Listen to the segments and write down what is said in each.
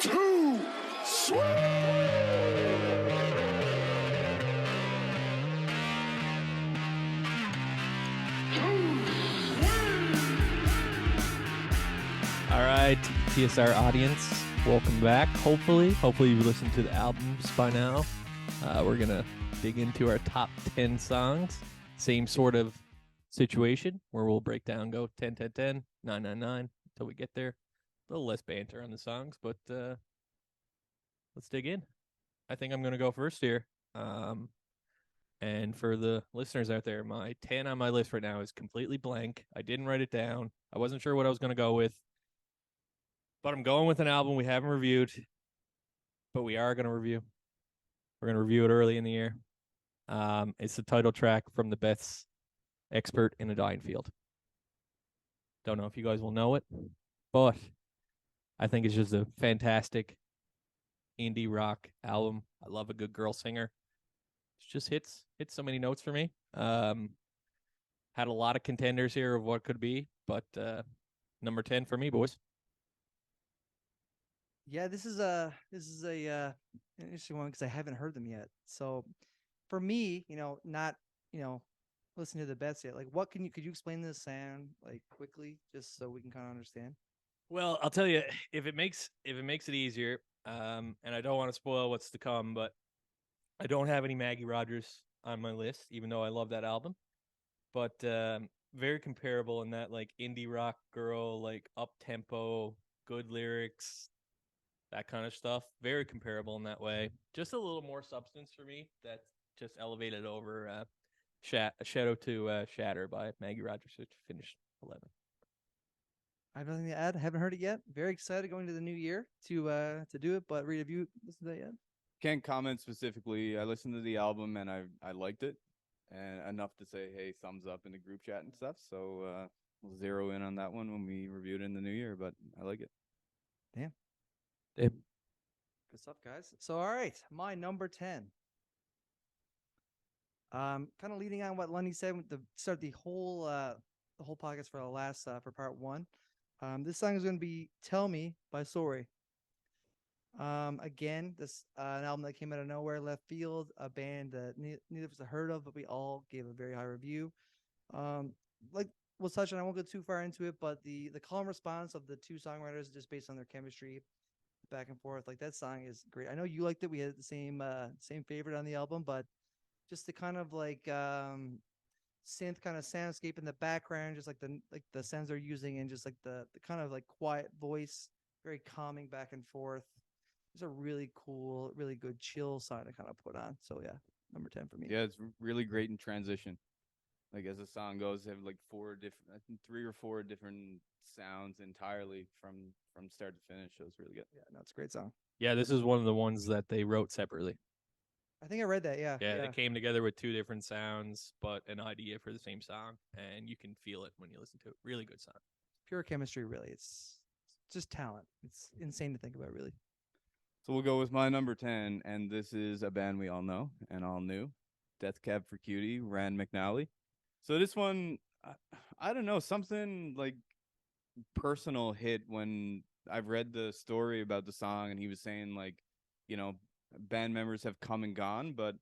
two, swing! All right, TSR audience, welcome back. Hopefully you've listened to the albums by now. We're gonna dig into our top 10 songs. Same sort of situation where we'll break down, go 10, 10, 10, 9, 9, 9 until we get there. A little less banter on the songs, but let's dig in. I think I'm gonna go first here. And for the listeners out there, my 10 on my list right now is completely blank. I didn't write it down. I wasn't sure what I was gonna go with. But I'm going with an album we haven't reviewed, but we are going to review. We're going to review it early in the year. It's the title track from the Beth's Expert in a Dying Field. Don't know if you guys will know it, but I think it's just a fantastic indie rock album. I love a good girl singer. It just hits so many notes for me. Had a lot of contenders here of what could be, but number 10 for me, boys. Yeah, this is a an interesting one because I haven't heard them yet. So for me, not listening to the bets yet. Like, could you explain this sound like quickly, just so we can kind of understand? Well, I'll tell you if it makes it easier, and I don't want to spoil what's to come, but I don't have any Maggie Rogers on my list, even though I love that album. But very comparable in that like indie rock girl, like up tempo, good lyrics, that kind of stuff. Very comparable in that way. Just a little more substance for me. That's just elevated over Shadow to Shatter by Maggie Rogers, which finished 11. I have nothing to add. Haven't heard it yet. Very excited going to the new year to do it. But Reed, have you listened to that yet? Can't comment specifically. I listened to the album and I liked it, and enough to say, hey, thumbs up in the group chat and stuff. So we'll zero in on that one when we review it in the new year. But I like it. Damn. Yep. Good stuff, guys. So, all right, my number 10. Kind of leading on what Lenny said with the start the whole podcast for the last for part one. This song is going to be "Tell Me" by Sorry. Again, this an album that came out of nowhere, left field, a band that neither of us have heard of, but we all gave a very high review. Like we'll touch on, I won't go too far into it, but the calm response of the two songwriters just based on their chemistry, back and forth, like that song is great. I know you liked it. We had the same favorite on the album, but just the kind of like synth kind of soundscape in the background, just like the sounds they're using, and just like the kind of like quiet voice, very calming back and forth. It's a really cool, really good chill song to kind of put on. So yeah, number 10 for me. Yeah, it's really great in transition. Like as the song goes, they have like three or four different sounds entirely from start to finish. So it's really good. Yeah, no, it's a great song. Yeah, this is one of the ones that they wrote separately. I think I read that. Yeah. They came together with two different sounds, but an idea for the same song, and you can feel it when you listen to it. Really good song. Pure chemistry, really. It's just talent. It's insane to think about, really. So we'll go with my number 10, and this is a band we all know and all knew, Death Cab for Cutie, Rand McNally. So this one, I don't know, something like personal hit when I've read the story about the song, and he was saying like, band members have come and gone, but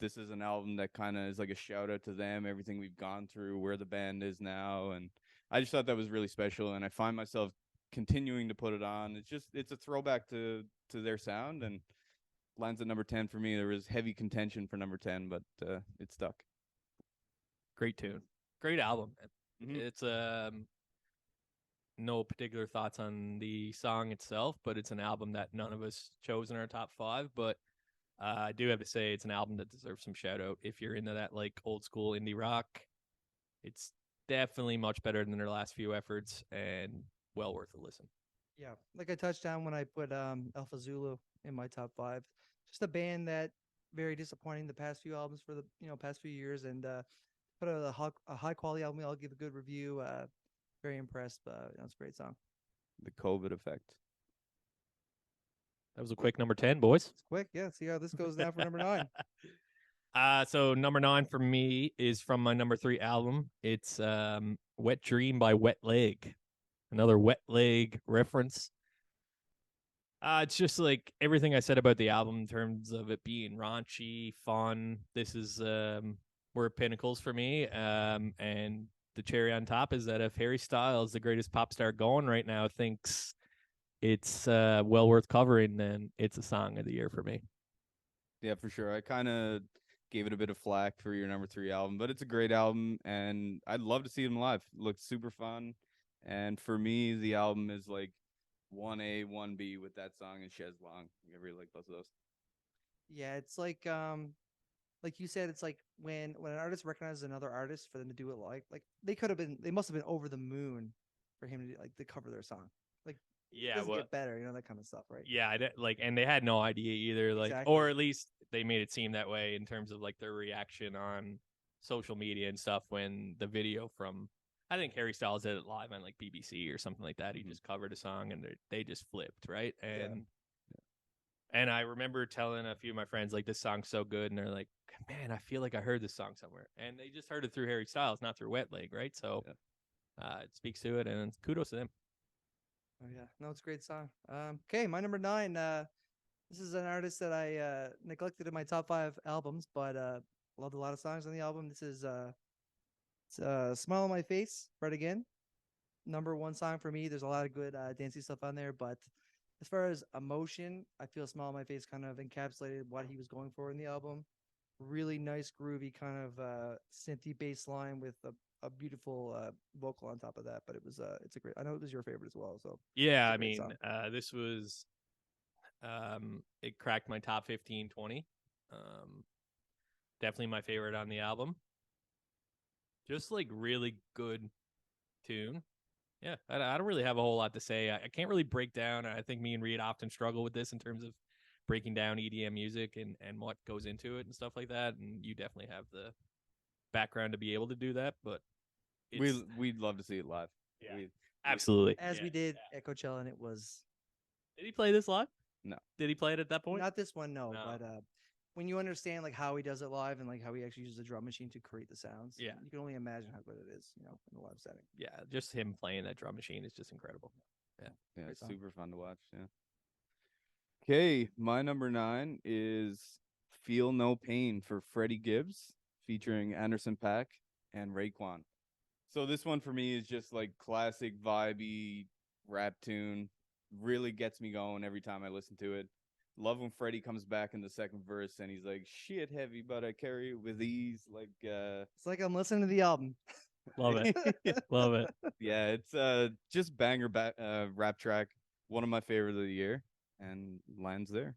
this is an album that kind of is like a shout out to them, everything we've gone through, where the band is now, and I just thought that was really special, and I find myself continuing to put it on. It's a throwback to their sound, and lands at number 10 for me. There was heavy contention for number 10, but it stuck. Great tune, great album. Mm-hmm. It's no particular thoughts on the song itself, but it's an album that none of us chose in our top 5. But I do have to say it's an album that deserves some shout out. If you're into that like old school indie rock, it's definitely much better than their last few efforts and well worth a listen. Yeah, like I touched on when I put Alpha Zulu in my top 5. Just a band that very disappointing the past few albums for the past few years, and put out a high quality album. I'll give a good review. Very impressed. It's a great song. The COVID effect. That was a quick number 10, boys. It's quick, yeah. See how this goes now for number 9. So number 9 for me is from my number 3 album. It's Wet Dream by Wet Leg. Another Wet Leg reference. It's just like everything I said about the album in terms of it being raunchy, fun. This is were pinnacles for me. And the cherry on top is that if Harry Styles, the greatest pop star going right now, thinks it's well worth covering, then it's a song of the year for me. Yeah, for sure. I kind of gave it a bit of flack for your number 3 album, but it's a great album, and I'd love to see them live. It looks super fun, and for me, the album is like 1A, 1B with that song and Chez Long. I really like both of those. Yeah, it's like you said, it's like when an artist recognizes another artist for them to do it like they must have been over the moon for him to like to cover their song. Like it Yeah, doesn't well, get better, that kind of stuff, right? yeah, like, and they had no idea either, like, Exactly. or at least they made it seem that way in terms of like their reaction on social media and stuff when the video from, I think Harry Styles did it live on like BBC or something like that. He just covered a song and they just flipped, right? And I remember telling a few of my friends like this song's so good, and they're like, "Man, I feel like I heard this song somewhere." And they just heard it through Harry Styles, not through Wet Leg, right? So it speaks to it, and kudos to them. Oh yeah, no, it's a great song. Okay, my number 9. This is an artist that I neglected in my top 5 albums, but loved a lot of songs on the album. This is "Smile on My Face," Fred again. Number 1 song for me. There's a lot of good dancing stuff on there, but as far as emotion, I feel "Smile on My Face" kind of encapsulated what he was going for in the album. Really nice, groovy kind of synthy bass line with a beautiful vocal on top of that. But it's a great. I know it was your favorite as well, so Yeah, it's a I great mean, song. this was it cracked my top 15, 20. Definitely my favorite on the album. Just like really good tune. Yeah, I don't really have a whole lot to say. I can't really break down. I think me and Reed often struggle with this in terms of breaking down EDM music and what goes into it and stuff like that. And you definitely have the background to be able to do that. But it's We'd love to see it live. Yeah. We- absolutely. As Yeah, we did at Coachella, and it was Did he play this live? No. Did he play it at that point? not this one, no, No. but when you understand like how he does it live and like how he actually uses a drum machine to create the sounds, Yeah. you can only imagine how good it is, in a live setting. Yeah, just him playing that drum machine is just incredible. Yeah, Great it's song. super fun to watch. Yeah. Okay, my number 9 is "Feel No Pain" for Freddie Gibbs, featuring Anderson .Paak and Raekwon. So this one for me is just like classic vibey rap tune. Really gets me going every time I listen to it. Love when Freddie comes back in the second verse and he's like, "Shit heavy, but I carry it with ease." Like, It's like I'm listening to the album. Love it. Love it. yeah, it's just banger rap track. One of my favorites of the year, and lands there.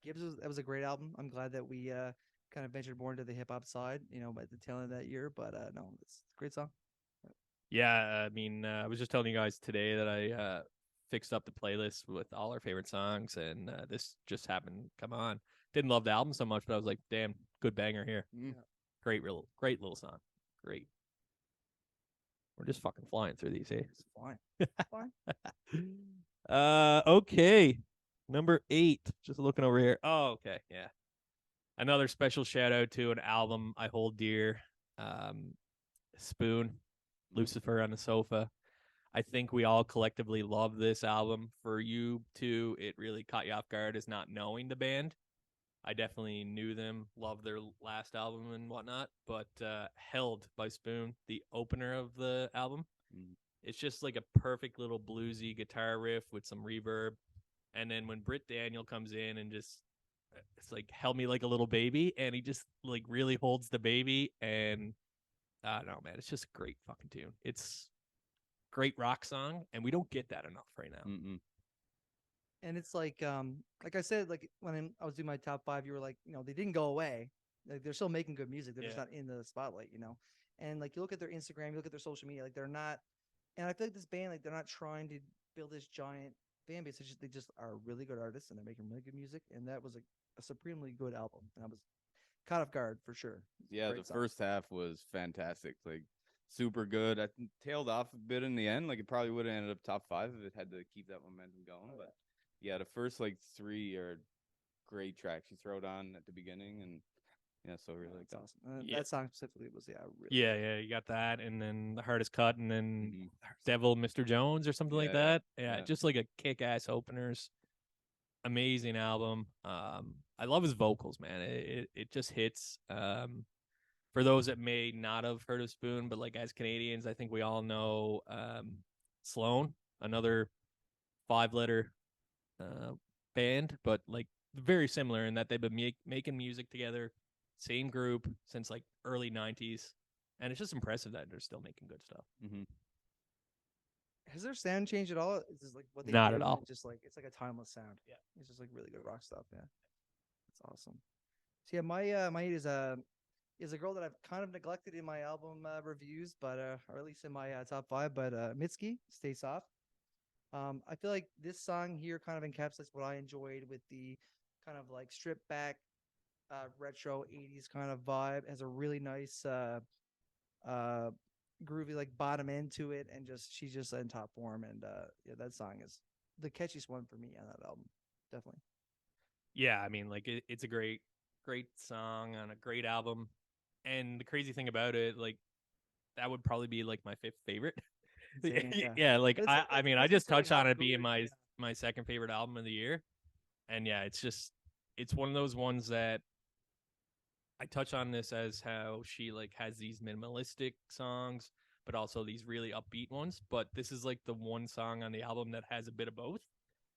That was a great album. I'm glad that we kind of ventured more into the hip hop side, by the tail end of that year. But no, it's a great song. Yeah, I mean, I was just telling you guys today that I fixed up the playlist with all our favorite songs, and this just happened to come on. Didn't love the album so much, but I was like, damn, good banger here. Mm. Great little song. Great. We're just fucking flying through these, eh? It's fine. Fine. Okay. Number 8. Just looking over here. Oh, okay. Yeah. Another special shout out to an album I hold dear. Spoon, Lucifer on the Sofa. I think we all collectively love this album. For you two, it really caught you off guard as not knowing the band. I definitely knew them, loved their last album and whatnot, but Held by Spoon, the opener of the album, it's just like a perfect little bluesy guitar riff with some reverb. And then when Britt Daniel comes in and just, it's like, held me like a little baby, and he just like really holds the baby. And I don't know, man, it's just a great fucking tune. It's great rock song, and we don't get that enough right now. Mm-mm. And it's like I said, like when I was doing my top 5, you were like, they didn't go away. Like they're still making good music. They're just Yeah. not in the spotlight. And like you look at their Instagram, you look at their social media, like they're not. And I feel like this band, like they're not trying to build this giant fan base. They just are really good artists and they're making really good music. And that was a supremely good album. And I was caught off guard for sure. Yeah, Great the song. first half was fantastic. Like, super good. I tailed off a bit in the end. Like, it probably would have ended up top 5 if it had to keep that momentum going. But yeah, the first like 3 are great tracks you throw it on at the beginning, and yeah, so really like That's that. awesome. Yeah. That song specifically was really Yeah, you got that, and then The Hardest Cut, and then Mhm. Devil Mr. Jones or something like Yeah, that. Yeah, yeah. just like a kick-ass openers. amazing album. I love his vocals, man. It just hits. For those that may not have heard of Spoon, but like as Canadians, I think we all know Sloan, another 5-letter band, but like very similar in that they've been making music together, same group since like early 90s. And it's just impressive that they're still making good stuff. Mm-hmm. Has their sound changed at all? Is this like what they Not do? at Is all. it just like it's like a timeless sound. Yeah. It's just like really good rock stuff. Yeah. That's awesome. So yeah, my eight is a girl that I've kind of neglected in my album reviews, but or at least in my top five. But Mitski, Stay Soft. I feel like this song here kind of encapsulates what I enjoyed with the kind of like stripped back, retro '80s kind of vibe. Has a really nice, groovy like bottom end to it, and just she's just in top form. And yeah, that song is the catchiest one for me on that album, definitely. Yeah, I mean, like it's a great song on a great album. And the crazy thing about it, like that would probably be like my fifth favorite. Insane, yeah. Yeah, like But it's- I it's mean, I also just saying touched how on it being good- my second favorite album of the year. And yeah, it's one of those ones that I touch on this as how she like has these minimalistic songs, but also these really upbeat ones. But this is like the one song on the album that has a bit of both.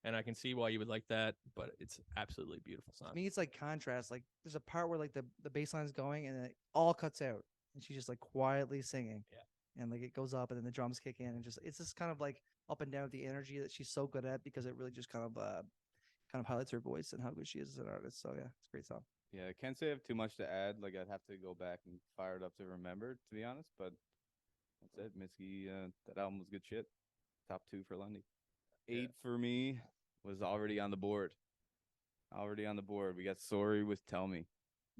And I can see why you would like that, but it's absolutely beautiful song. To me, it's like contrast. Like there's a part where like the bass line is going and it all cuts out, and she's just like quietly singing. Yeah. And like it goes up, and then the drums kick in, and just it's just kind of like up and down with the energy that she's so good at, because it really just kind of highlights her voice and how good she is as an artist. So yeah, it's a great song. Yeah, I can't say I have too much to add. Like I'd have to go back and fire it up to remember, to be honest. But that's it. Mitski, that album was good shit. Top 2 for Lundy. 8 for me was already on the board. Already on the board. We got Sorry with Tell Me.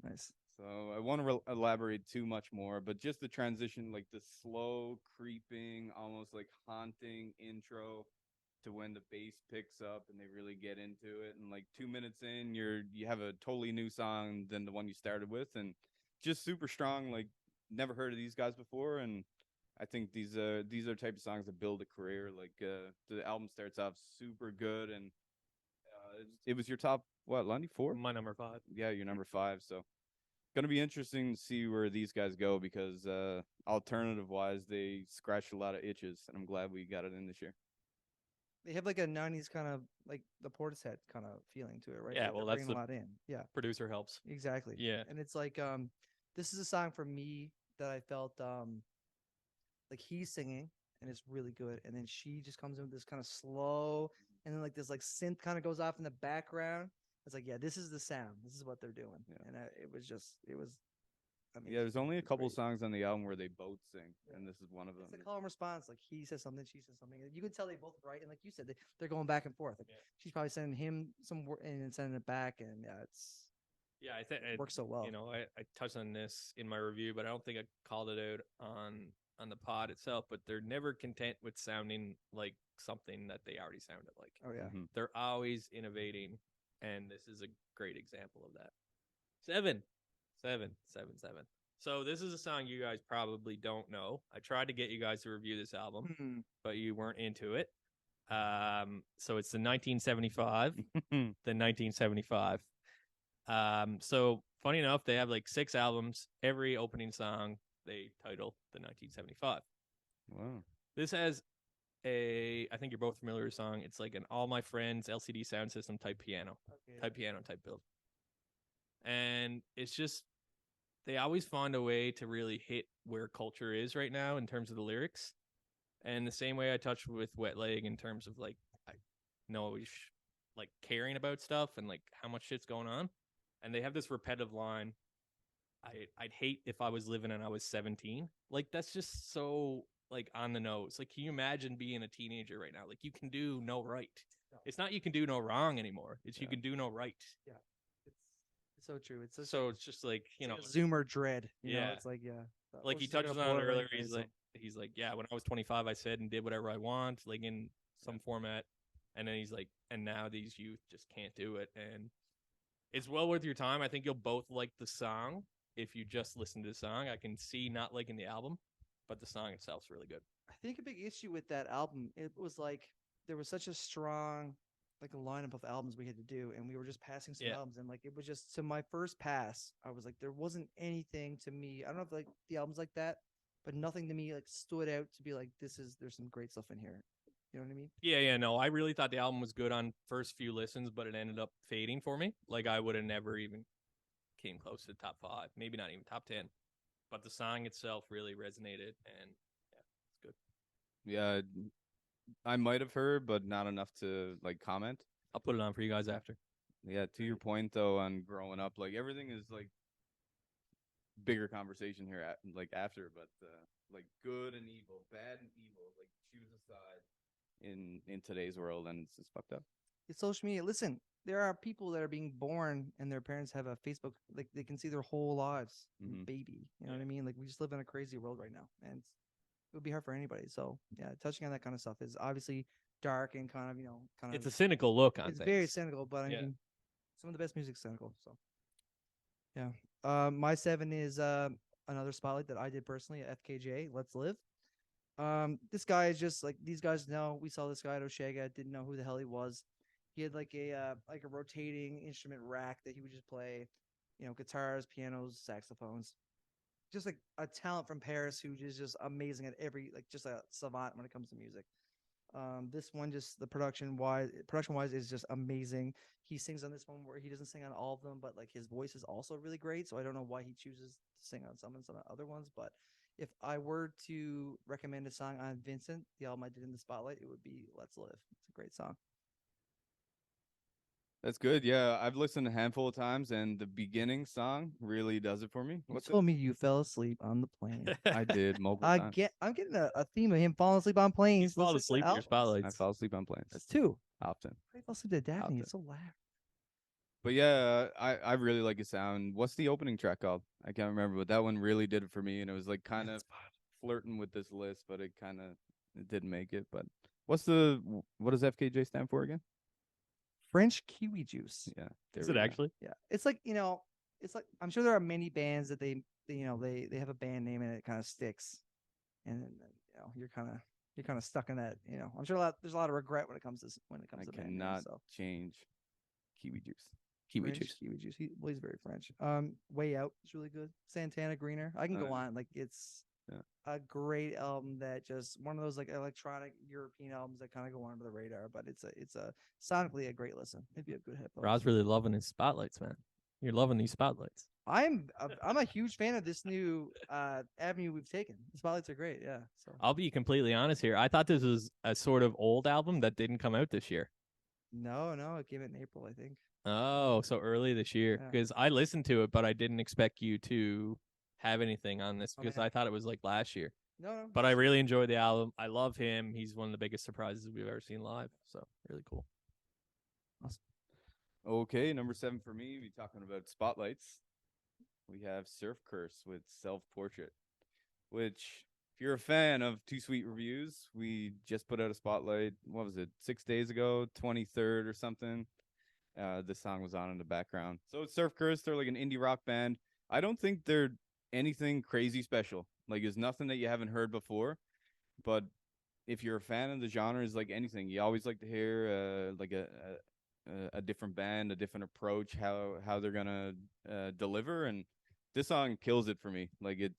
Nice. So I want to elaborate too much more, but just the transition, like the slow, creeping, almost like haunting intro to when the bass picks up and they really get into it, and like 2 minutes in, you have a totally new song than the one you started with, and just super strong. Like never heard of these guys before, and I think these are type of songs that build a career. Like the album starts off super good, and it was your top what, Lundy, 4? My number 5. Yeah, your number 5. So gonna be interesting to see where these guys go, because alternative wise they scratched a lot of itches, and I'm glad we got it in this year. They have like a '90s kind of like the Portishead kind of feeling to it, right? Yeah, Like, well, they're that's bringing a lot in. Yeah, Producer helps. exactly. Yeah. And it's like this is a song for me that I felt like he's singing and it's really good, and then she just comes in with this kind of slow, and then like this like synth kind of goes off in the background. It's like, yeah, this is the sound. This is what they're doing. Yeah. And it was amazing. Yeah, there's only a It's couple great. songs on the album where they both sing, Yeah. and this is one of them. It's a call and response. Like he says something, she says something. You can tell they both write, and like you said, they're going back and forth. Like Yeah. she's probably sending him some word and then sending it back, and yeah, Yeah, I think it works so well. You know, I touched on this in my review, but I don't think I called it out on the pod itself. But they're never content with sounding like something that they already sounded like. Oh yeah, Mhm. They're always innovating, and this is a great example of that. 7. So this is a song you guys probably don't know. I tried to get you guys to review this album, Hmm. but you weren't into it. So it's the 1975. The 1975. So funny enough, they have like 6 albums. Every opening song they title the 1975. Wow. This has I think you're both familiar with the song. It's like an All My Friends LCD sound system type piano type build. And it's just, they always find a way to really hit where culture is right now in terms of the lyrics. And the same way I touched with Wet Leg in terms of like, I know like caring about stuff and like how much shit's going on. And they have this repetitive line. I'd hate if I was living and I was 17. Like that's just so like on the nose. Like, can you imagine being a teenager right now? Like you can do no right. No. It's not you can do no wrong anymore. It's you Yeah. can do no right. It's so true. It's such So it's just like, you know, like a Zoomer dread. You know, Yeah. it's like like he touches on it earlier. He's like, yeah, when I was 25, I said and did whatever I want, like in some format. And then he's like, and now these youth just can't do it. And it's well worth your time. I think you'll both like the song if you just listen to the song. I can see not liking the album, but the song itself's really good. I think a big issue with that album, it was like there was such a strong like a lineup of albums we had to do, and we were just passing some Yeah. albums, and like it was just to my first pass, I was like, there wasn't anything to me. I don't know if like the albums like that, but nothing to me like stood out to be like there's some great stuff in here. You know what I mean? Yeah, no, I really thought the album was good on first few listens, but it ended up fading for me. Like I would have never even came close to top 5, maybe not even top 10. But the song itself really resonated, and yeah, it's good. Yeah, I might have heard, but not enough to like comment. I'll put it on for you guys after. Yeah, to your point though, on growing up, like everything is like bigger conversation here, like after, but like good and evil, bad and evil, like choose a side in today's world, and it's fucked up. It's social media. Listen, there are people that are being born and their parents have a Facebook, like they can see their whole lives, from Mhm. baby. You know what I mean? Like we just live in a crazy world right now, and it would be hard for anybody. So yeah, touching on that kind of stuff is obviously dark and kind of kind It's of a cynical look on it's things. very cynical, but I Yeah. mean, some of the best music's cynical. So yeah, my 7 is another spotlight that I did personally at FKJ. Let's Live. This guy is just like these guys know. We saw this guy at Oshaga. Didn't know who the hell he was. He had like a rotating instrument rack that he would just play, guitars, pianos, saxophones. Just like a talent from Paris who is just amazing at every like just a savant when it comes to music. This one just the production wise is just amazing. He sings on this one where he doesn't sing on all of them, but like his voice is also really great. So I don't know why he chooses to sing on some and some other ones, but if I were to recommend a song on Vincent, the album I did in the spotlight, it would be Let's Live. It's a great song. That's good. Yeah, I've listened a handful of times, and the beginning song really does it for me. You What's it? told me you fell asleep on the plane. I did multiple I'm times. getting a theme of him falling asleep on planes. He's falling listening asleep to in your albums. spotlights. I fall asleep on planes That's 2. often. I fell asleep to Daphne. Often. It's so loud. But yeah, I really like his sound. What's the opening track called? I can't remember, but that one really did it for me, and it was like kind of flirting with this list, but it didn't make it. But what does FKJ stand for again? French kiwi juice. Yeah, Is there it we go. actually? Yeah, it's like it's like I'm sure there are many bands that they have a band name and it kind of sticks, and then, you're kind of stuck in that. I'm sure there's a lot of regret when it comes to I band names. cannot So change kiwi juice. French kiwi juice. He's very French. Way Out is really good. Santana Greener. I can go on. Like it's Yeah. a great album that just one of those like electronic European albums that kind of go under the radar, but it's a sonically a great listen if you have good headphones. Rod's really loving his spotlights, man. You're loving these spotlights. I'm a huge fan of this new avenue we've taken. The spotlights are great. Yeah. So I'll be completely honest here. I thought this was a sort of old album that didn't come out this year. no, it came out in April, I think. Oh, so early this year. Yeah. Because I listened to it, but I didn't expect you to have anything on this Oh, because man. I thought it was like last year. No. But I really enjoyed the album. I love him. He's one of the biggest surprises we've ever seen live. So really cool. Okay, number 7 for me. We talking about spotlights. We have Surf Curse with Self Portrait, which if you're a fan of Too Sweet Reviews, we just put out a spotlight. What was it? 6 days ago, 23rd or something. This song was on in the background. So it's Surf Curse. They're like an indie rock band. I don't think they're anything crazy special. Like it's nothing that you haven't heard before. But if you're a fan of the genre, is like anything. You always like to hear like a different band, a different approach, how they're gonna deliver, and this song kills it for me. Like it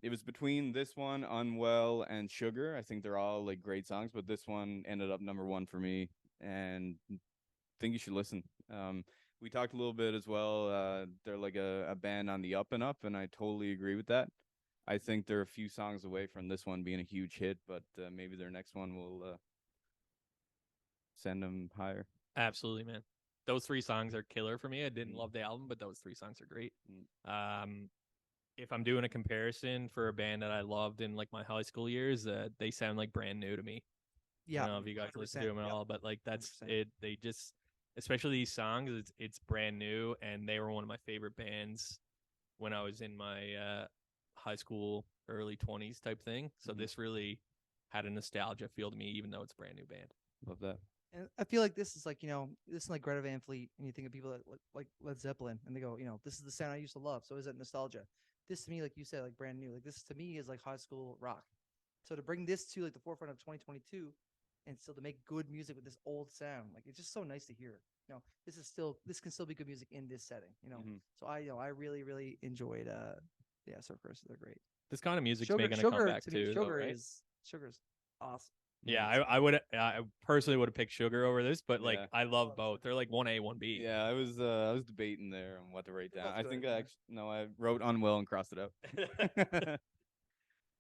was between this one, Unwell, and Sugar. I think they're all like great songs, but this one ended up number 1 for me, and think you should listen. We talked a little bit as well. They're like a band on the up and up, and I totally agree with that. I think they're a few songs away from this one being a huge hit, but maybe their next one will send them higher. Absolutely, man. Those 3 songs are killer for me. I didn't love the album, but those 3 songs are great. If I'm doing a comparison for a band that I loved in like my high school years, they sound like brand new to me. Yeah. I don't know if you guys listen to them at 100%, all, but like that's 100%. it. They just, especially these songs, it's brand new, and they were one of my favorite bands when I was in my high school, early 20s type thing. So Mhm. this really had a nostalgia feel to me, even though it's a brand new band. Love that. And I feel like this is like, this is like Greta Van Fleet, and you think of people that like Led Zeppelin, and they go, this is the sound I used to love. So is it nostalgia? This to me, like you said, like brand new. Like this to me is like high school rock. So to bring this to like the forefront of 2022, and still to make good music with this old sound. Like it's just so nice to hear. This can still be good music in this setting. So I really enjoyed yeah, Surf Curse. They're great. This kind of music's Sugar, making a sugar comeback to me, too, though, sugar right? sugar's awesome. Yeah, it's- I personally would have picked Sugar over this, but like Yeah. I love both. They're like 1A, 1B. Yeah, I was debating there on what to write They're down. both I good, think yeah. I wrote Unwell and crossed it out.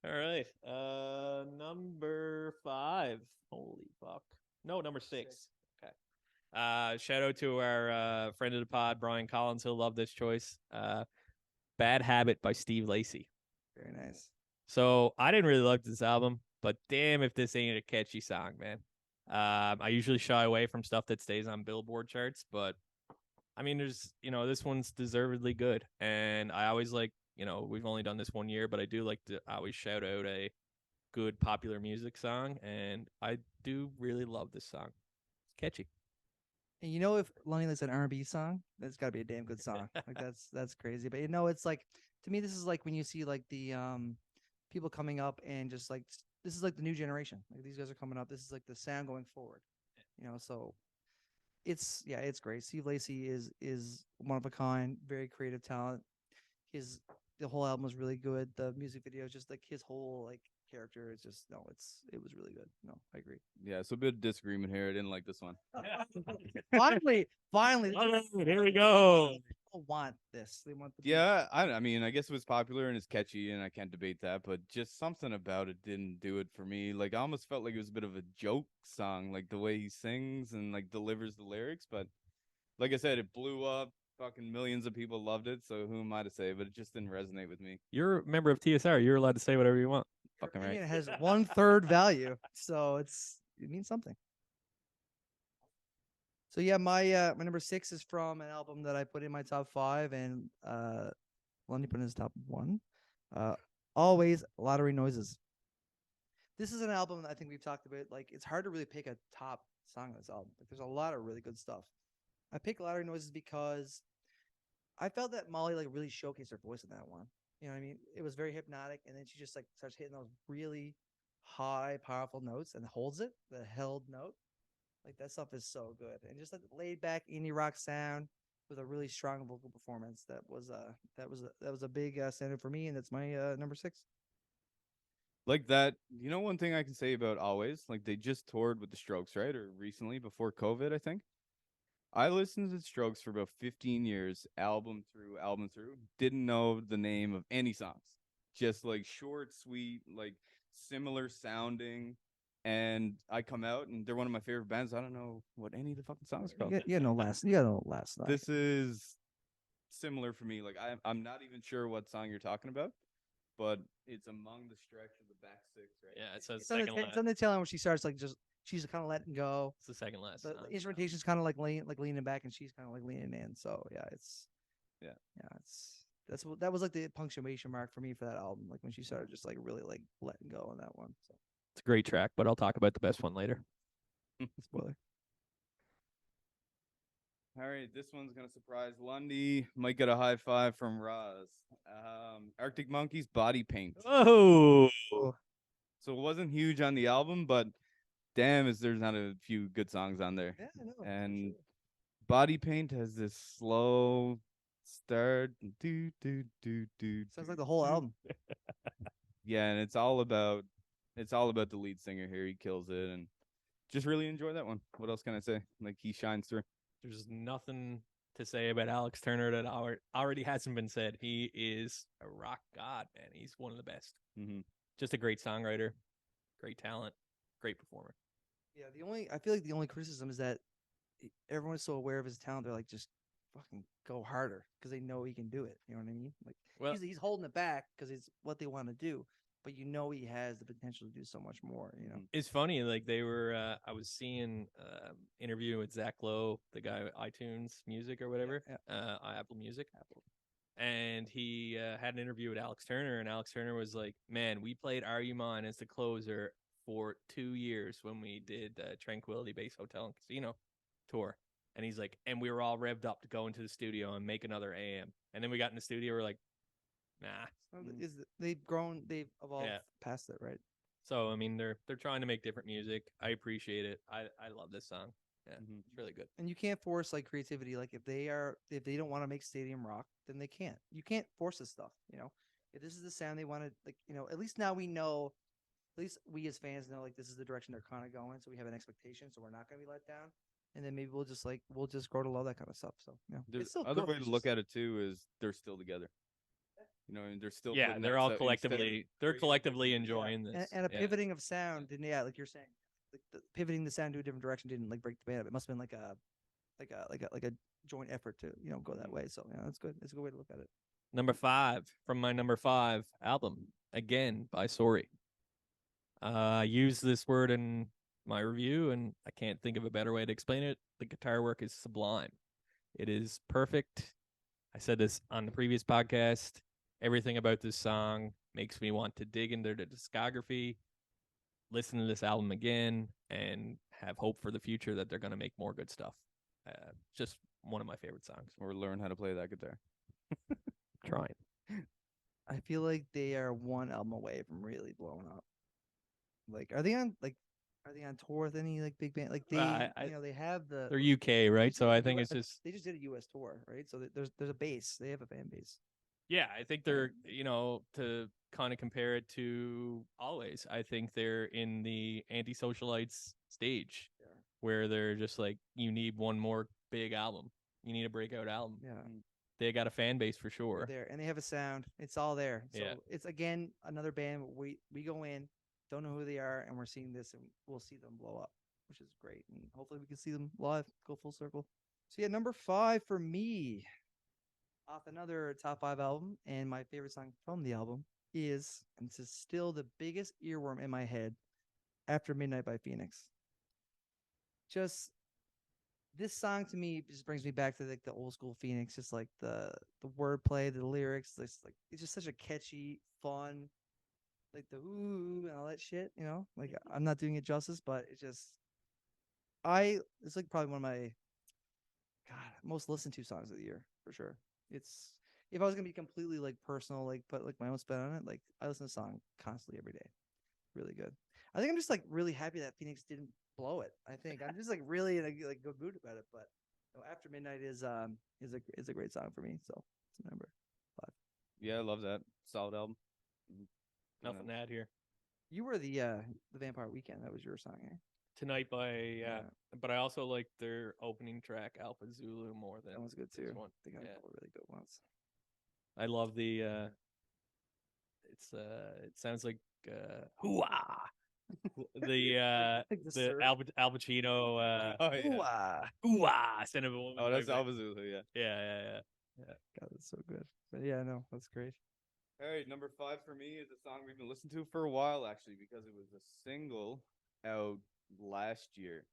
All right. Number 5. Holy fuck. No, number 6. Okay. Shout out to our friend of the pod, Brian Collins. He'll love this choice. Bad Habit by Steve Lacy. Very nice. So I didn't really like this album, but damn if this ain't a catchy song, man. I usually shy away from stuff that stays on Billboard charts, but I mean, this one's deservedly good. And I always like, we've only done this 1 year, but I do like to always shout out a good popular music song. And I do really love this song. It's catchy. And if Lonnie likes an R&B song, that's got to be a damn good song. Like that's crazy. But it's like, to me, this is like when you see like the people coming up and just like this is like the new generation. Like these guys are coming up. This is like the sound going forward. So it's great. Steve Lacy is one of a kind, very creative talent. The whole album was really good. The music video, just like his whole like character is just it was really good. No, I agree. Yeah, so a bit of disagreement here. I didn't like this one. Finally, Here we go. people want this. They want the Yeah, I mean, I guess it was popular and it's catchy, and I can't debate that. But just something about it didn't do it for me. Like I almost felt like it was a bit of a joke song, like the way he sings and like delivers the lyrics. But like I said, it blew up. Fucking millions of people loved it. So who am I to say? But it just didn't resonate with me. You're a member of TSR. You're allowed to say whatever you want. Fucking Your right. opinion has 1/3 value, so it means something. So yeah, my number 6 is from an album that I put in my top 5, and Lundy put in his top 1. Always Lottery Noises. This is an album that I think we've talked about. Like it's hard to really pick a top song on this album. Like there's a lot of really good stuff. I picked Lottery Noises because I felt that Molly like really showcased her voice in that one. You know what I mean? It was very hypnotic, and then she just like starts hitting those really high, powerful notes and holds it, the held note. Like that stuff is so good, and just like laid back indie rock sound with a really strong vocal performance. That was a big standard for me, and that's my number 6. Like that, one thing I can say about Always, like they just toured with the Strokes, right? Or recently before COVID, I think. I listened to the Strokes for about 15 years, album through, didn't know the name of any songs. Just like short, sweet, like similar sounding. And I come out and they're one of my favorite bands. I don't know what any of the fucking songs are called. You got no last night. This is similar for me. Like I'm not even sure what song you're talking about, but it's among the stretch of the back 6, right? Yeah, it says It's on second last. it's on the tail end where she starts like she's kind of letting go. It's the second last. The song. instrumentation's kind of like leaning back, and she's kind of like leaning in. So yeah, that was like the punctuation mark for me for that album. Like when she started just like really like letting go on that one. So It's a great track, but I'll talk about the best one later. spoiler. All right, this one's gonna surprise Lundy. Might get a high five from Roz. Arctic Monkeys, Body Paint. Oh, So it wasn't huge on the album, but damn, there's not a few good songs on there. Yeah, I know. for And sure. Body Paint has this slow start. Do do do do. Sounds like the whole album. Yeah, and it's all about the lead singer here. He kills it, and just really enjoy that one. What else can I say? Like he shines through. there's nothing to say about Alex Turner that already hasn't been said. He is a rock god, man. He's one of the best. Mm-hmm. Just a great songwriter, great talent, great performer. Yeah, I feel like the only criticism is that everyone's so aware of his talent. They're like, just fucking go harder because they know he can do it. You know what I mean? Like Well, he's holding it back because it's what they want to do, but he has the potential to do so much more. it's funny. Like they were, I was seeing interview with Zach Lowe, the guy with iTunes Music or whatever, yeah. Apple Music. And he had an interview with Alex Turner, and Alex Turner was like, "Man, we played Are You Mine as the closer for 2 years when we did Tranquility Base Hotel and Casino tour." And he's like, "And we were all revved up to go into the studio and make another AM." And then we got in the studio, we're like, "Nah." They've evolved Yeah. past it, right? So I mean, they're trying to make different music. I appreciate it. I love this song. Yeah, Mhm. it's really good. And you can't force like creativity. Like if they don't want to make stadium rock, then they can't. You can't force this stuff. If this is the sound they want to, like, at least now we know. At least we as fans know like this is the direction they're kind of going, so we have an expectation, so we're not gonna be let down. And then maybe we'll just grow to love that kind of stuff. So There's it's still other good, way to it's look just- at it too is they're still together. And they're still Yeah, putting they're that all stuff collectively they're creating collectively different music. enjoying this. and a Yeah. pivoting of sound didn't, yeah, like you're saying, like pivoting the sound to a different direction didn't like break the band up. It must have been like a joint effort to go that Mhm. way. So that's good. It's a good way to look at it. Number 5 from my number 5 album, Again by Sorry. I use this word in my review, and I can't think of a better way to explain it. The guitar work is sublime. It is perfect. I said this on the previous podcast. Everything about this song makes me want to dig into the discography, listen to this album again, and have hope for the future that they're going to make more good stuff. Just one of my favorite songs. Or learn how to play that guitar. Trying. I feel like they are one album away from really blowing up. Like, are they on tour with any like big band? Like they, they have the. They're UK, right? So I think it's US just they just did a U.S. tour, right? So there's a base. They have a fan base. yeah. I think they're to kind of compare it to Always. I think they're in the Anti-Socialites stage Yeah. where they're just like you need one more big album. You need a breakout album. Yeah. They got a fan base for They're sure. there, and they have a sound. It's all there. So Yeah. it's again another band. We go in, don't know who they are, and we're seeing this, and we'll see them blow up, which is great. And hopefully we can see them live, go full circle. So yeah, number 5 for me, off another top 5 album, and my favorite song from the album is, and this is still the biggest earworm in my head, After Midnight by Phoenix. Just this song to me just brings me back to like the old school Phoenix, just like the wordplay, the lyrics, it's just such a catchy, fun, like the ooh and all that shit. Like I'm not doing it justice, but it's like probably one of my most listened to songs of the year for sure. It's if I was gonna be completely like personal, like put like my own spin on it, like I listen to the song constantly every day. Really good. I think I'm just like really happy that Phoenix didn't blow it. I think I'm just like really in a like good mood about it. But After Midnight is a great song for me. So it's a number 5. Yeah, I love that. Solid album. Nothing to add here. You were the Vampire Weekend. That was your song, eh? Tonight by but I also like their opening track Alpha Zulu more than That one's good this too. one. They got a Yeah. couple really good ones. I love the it sounds like hoo-ah. the Like the the surf. Al Pacino Oh yeah. Ooh-ah. hoo-ah instead of a woman Oh, that's like that. Alpha Zulu, yeah. Yeah. God, that's so good. But yeah, no, that's great. All right, number 5 for me is a song we've been listening to for a while actually, because it was a single out last year.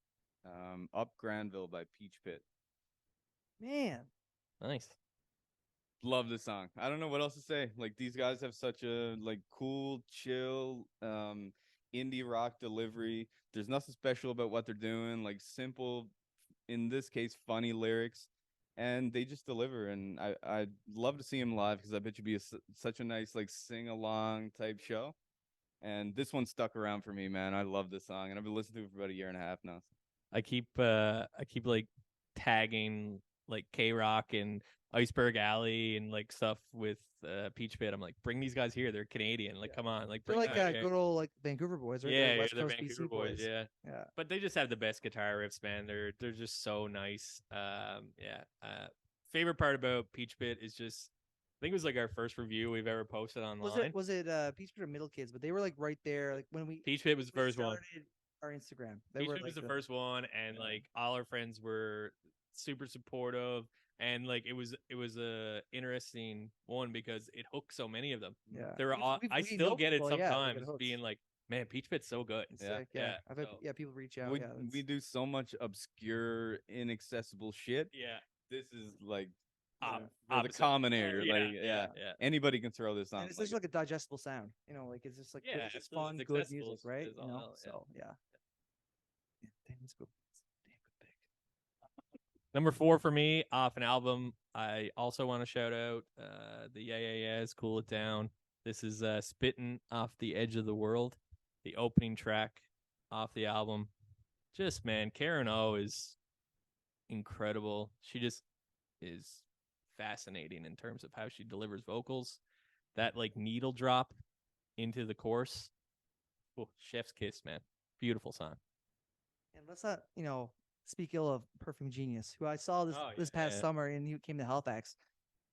Up Granville by Peach Pit. Man, Nice. Love this song. I don't know what else to say. Like these guys have such a like cool, chill, indie rock delivery. There's nothing special about what they're doing. Like simple, in this case, funny lyrics, and they just deliver. And I'd love to see them live because I bet you'd be such a nice like sing along type show. And this one stuck around for me, man. I love this song, and I've been listening to it for about a year and a half now. I keep like tagging like K Rock and Iceberg Alley and like stuff with Peach Pit. I'm like, bring these guys here. They're Canadian. Like, come on. Like, they're bring like them here. good old like Vancouver boys, right? Yeah, West they're Coast Vancouver BC boys. Yeah. Yeah. But they just have the best guitar riffs, man. They're just so nice. Favorite part about Peach Pit is just I think it was like our first review we've ever posted online. Was it Peach Pit or Middle Kids? But they were like right there, like when we Peach Pit was the we first one. started our Instagram. They Peach were Pit was like the first one, and like all our friends were super supportive, and like it was a interesting one because it hooked so many of them. Yeah. There were all, We I know still get it people, yeah, they sometimes get hooked. being like, man, Peach Pit's so good. It's Yeah. sick, yeah. Yeah, I've had so- people reach out. we Yeah, we do so much obscure, inaccessible shit. Yeah, This is like Op- for the opposite. common area. Yeah, like, yeah. Anybody can throw this on. and it's just like a digestible sound. Like it's just like Yeah, it's just absolutely. fun, It's good accessible music, is- right? is all hell, yeah. So yeah. Damn, that's good. Damn good pick. Number 4 for me off an album. I also want to shout out the Yeah Cool It Down. This is Spittin' Off the Edge of the World. the opening track off the album. Just, man, Karen O is incredible. She just is fascinating in terms of how she delivers vocals. That like needle drop into the chorus. Oh, chef's kiss, man. Beautiful song. And let's not, speak ill of Perfume Genius, who I saw this Oh, this yeah, past yeah. summer, and he came to Halifax,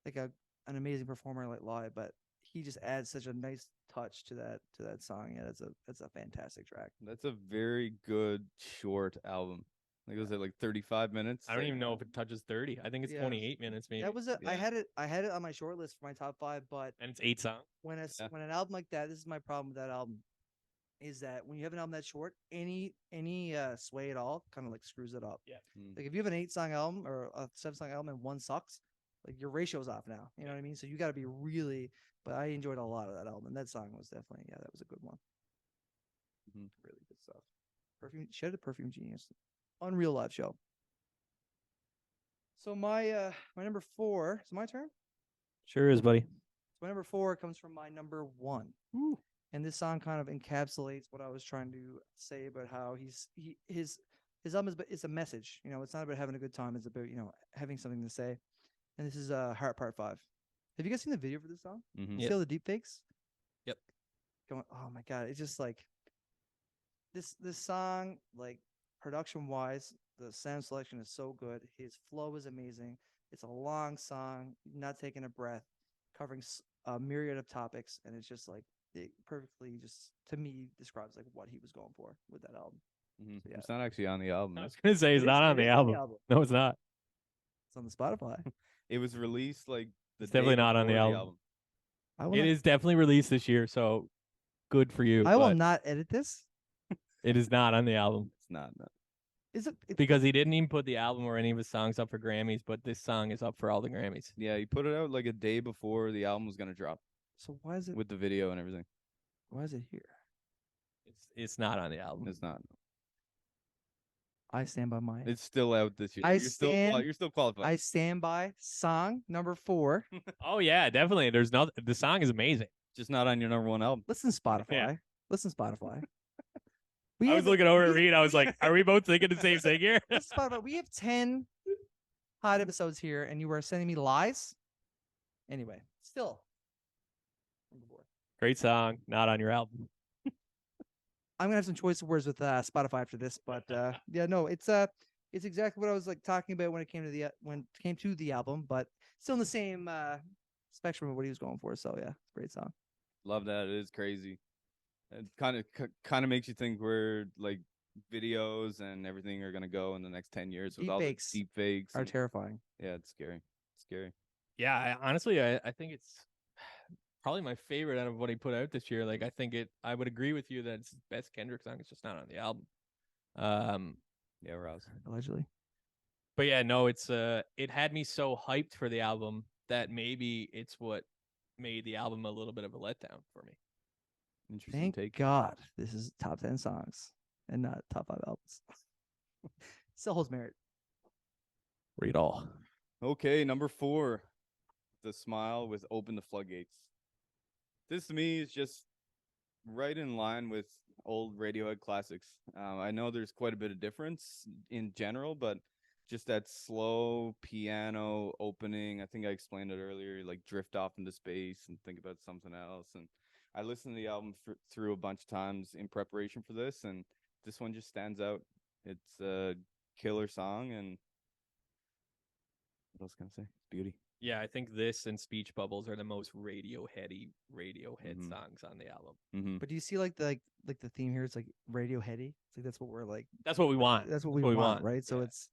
like an amazing performer like live. But he just adds such a nice touch to that song. Yeah, that's a fantastic track. That's a very good short album. Like was it like 35 minutes? I don't Like, even know if it touches 30. I think it's Yeah. 28 minutes maybe. That was I Yeah. had it on my short list for my top 5, but and it's 8 songs. when Yeah. when an album like that, this is my problem with that album, is that when you have an album that short, any sway at all kind of like screws it up. Yeah. Like if you have an 8-song album or a 7-song album and one sucks, like your ratio's off now. You know what I mean? So you got to be really. But I enjoyed a lot of that album. And that song was definitely that was a good one. Mhm. Really good stuff. Shout out to Perfume Genius, Unreal live show. So my number 4 is my turn. Sure is, buddy. So my number 4 comes from my number 1. And this song kind of encapsulates what I was trying to say about how his album it's a message. It's not about having a good time. It's about having something to say. And this is Heart Part 5. Have you guys seen the video for this song? Mhm. See all the deep fakes? Yep. Going, oh my god, it's just like this song, like production wise, the sound selection is so good. His flow is amazing. It's a long song, not taking a breath, covering a myriad of topics, and it's just like it perfectly, just to me, describes like what he was going for with that album. Mhm. So, yeah. It's not actually on the album. I though. was going to say it's It not is- on it the is album. No, it's not. It's on the Spotify. It was released like the It's definitely day not on the before album. I will It not, is definitely released this year, so good for you. I will but not edit this. It is not on the album It's not. No. Is it? It's because he didn't even put the album or any of his songs up for Grammys, but this song is up for all the Grammys. Yeah, he put it out like a day before the album was gonna drop so why is it? with the video and everything. Why is it here? It's not on the album. It's not. I stand by my. It's still out this year. I you're still stand- you're still qualified. I stand by song number 4. Oh yeah, definitely. There's no. The song is amazing. Just not on your number 1 album. Listen, Spotify. Listen, Spotify. I was looking over at Reed. I was like, "Are we both thinking the same thing here?" Listen, Spotify. We have 10 hot episodes here, and you were sending me lies. Anyway, still. Number 4. Great song, not on your album. I'm gonna have some choice of words with Spotify after this, but yeah, no, it's exactly what I was like talking about when it came to the album, but still in the same spectrum of what he was going for. So yeah, great song. Love that. It is crazy. It kind of makes you think where like videos and everything are gonna go in the next 10 years with all the Deepfakes deep fakes. Are terrifying. Yeah, it's scary. It's scary. Yeah, honestly, I think it's probably my favorite out of what he put out this year. Like, I would agree with you that it's his best Kendrick song. It's just not on the album. Yeah, Rouse. Allegedly. But yeah, no, it had me so hyped for the album that maybe it's what made the album a little bit of a letdown for me. Interesting Thank take. God this is top 10 songs and not top 5 albums. Still holds merit. Read all. Okay, number 4, The Smile with Open the Floodgates. This to me is just right in line with old Radiohead classics. I know there's quite a bit of difference in general, but just that slow piano opening. I think I explained it earlier, like drift off into space and think about something else. And I listened to the album through a bunch of times in preparation for this, and this one just stands out. It's a killer song, and what else can I say? It's beauty. Yeah, I think this and Speech Bubbles are the most Radiohead Mhm. songs on the album. Mm-hmm. But do you see like the theme here? It's like Radioheady. It's like that's what we're like. That's what we want. That's what we what we want, want, right? So yeah. it's.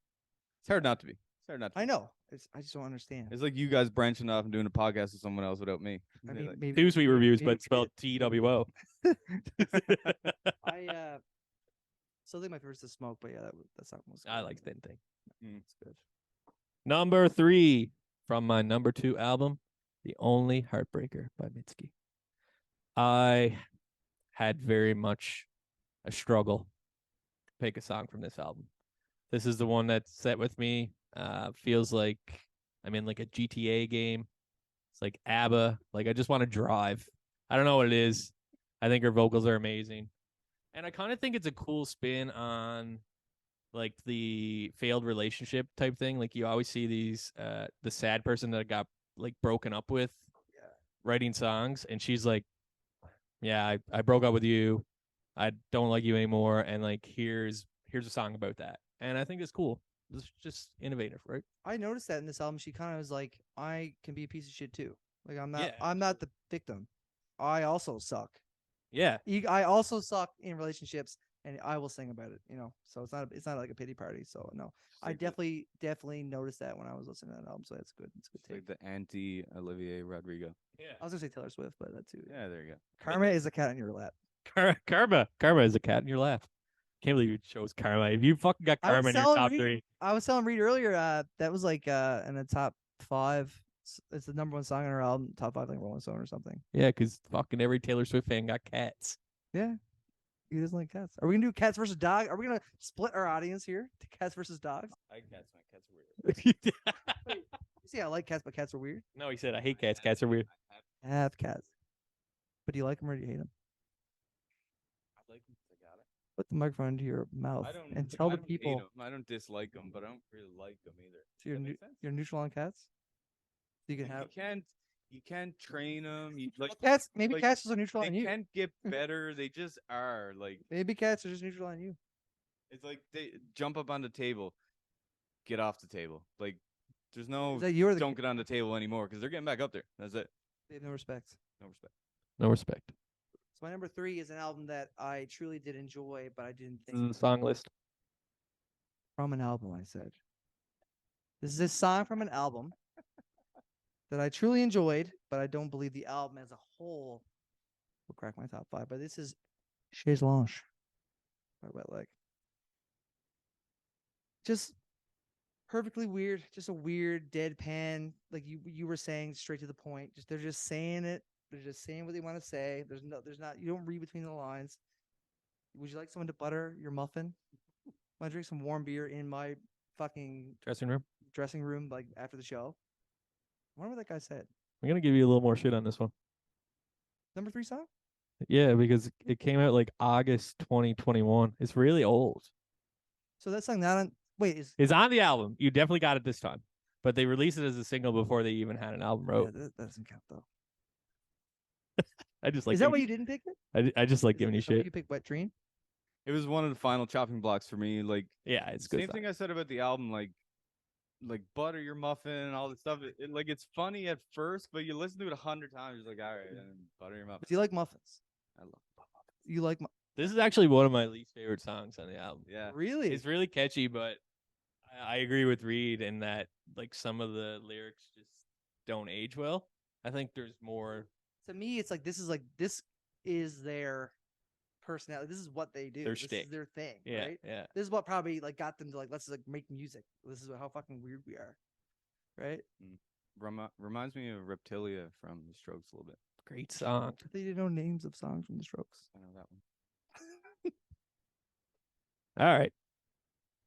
It's hard not to be. It's hard not to I be. know. I just don't understand. It's like you guys branching off and doing a podcast with someone else without me. I They're mean, like, maybe Two Sweet Reviews, maybe but spelled TWO. I still think my favorite is the Smoke, but yeah, that's not most. I like Thin Thing. It's good. Number 3 from my number 2 album, The Only Heartbreaker by Mitski. I had very much a struggle to pick a song from this album. This is the one that set with me. Feels like I'm in like a GTA game. It's like ABBA. Like I just want to drive. I don't know what it is. I think her vocals are amazing. And I kind of think it's a cool spin on like the failed relationship type thing. Like you always see these the sad person that got like broken up with writing songs, and she's like, yeah, I broke up with you. I don't like you anymore, and like here's a song about that. And I think it's cool. It's just innovative, right? I noticed that in this album, she kind of was like, I can be a piece of shit too. Like Yeah, I'm not the victim. I also suck. Yeah. I also suck in relationships, and I will sing about it. You know, so it's not like a pity party. So no, I like the- definitely noticed that when I was listening to that album. So that's good. It's a good It's take. like the anti Olivier Rodrigo. Yeah. I was gonna say Taylor Swift, but that too. Yeah, there you go. Karma is a cat in your lap. Karma is a cat in your lap. Can't believe you chose Karma. If you fucking got I was Karma in your telling top Reed- three, I was telling Reed earlier, that was like in the top 5. It's the number 1 song on her album, top 5 like Rolling Stone or something. yeah, because fucking every Taylor Swift fan got cats. Yeah. He doesn't like cats. Are we gonna do cats versus dog? Are we gonna split our audience here to cats versus dogs? I cats, my cats are weird. See, I like cats, but cats are weird. No, he said I hate cats. Cats are weird. I have cats. But do you like them or do you hate them? I like them 'cause I got it. Put the microphone into your mouth I don't. and tell I the don't hate people. 'em. I don't dislike them, but I don't really like them either. So you're Does that make sense? you're neutral on cats. So you can Like, have you can't train them. You like cats. Maybe like, cats are neutral they on you. can't get better. They just are. Like Maybe cats are just neutral on you. it's like they jump up on the table, get off the table. Like there's no Is that you or the don't get on the table anymore because they're getting back up there. That's it. They have no respect. No respect. No respect. So my number 3 is an album that I truly did enjoy, but I didn't This is think the song list. from an album. I said this is a song from an album that I truly enjoyed, but I don't believe the album as a whole will crack my top 5. But this is Chaise Lounge by Wet Leg. Just perfectly weird, just a weird deadpan, like you were saying, straight to the point. Just they're just saying it. They're just saying what they want to say. There's not you don't read between the lines. Would you like someone to butter your muffin? Want to drink some warm beer in my fucking Dressing room. dressing room like after the show? I wonder what that guy said. I'm gonna give you a little more shit on this one. Number 3 song? Yeah, because it came out like August 2021. It's really old. So that song not on wait, is It's on the album. You definitely got it this time. But they released it as a single before they even had an album yeah, wrote. that doesn't count though. I just like Is that why giving- you didn't pick it? I just like Is giving you that why shit. You picked Wet Dream? It was one of the final chopping blocks for me. Like Yeah, it's good. same thing I said about the album. Like butter your muffin and all this stuff. Like it's funny at first, but you listen to it 100 times, you're like, all right, and butter your muffin. But do you like muffins? I love muffins. You like This is actually one of my least favorite songs on the album. Yeah. really? It's really catchy, but I agree with Reed in that like some of the lyrics just don't age well. I think there's more. To me, it's like this is their personality. This is what they do. Their This shtick. is their thing. Yeah, Right? yeah. This is what probably like got them to like let's like make music. This is how fucking weird we are. Right? Reminds me of Reptilia from The Strokes a little bit. Great song. They didn't know names of songs from the Strokes. I know that one. All right.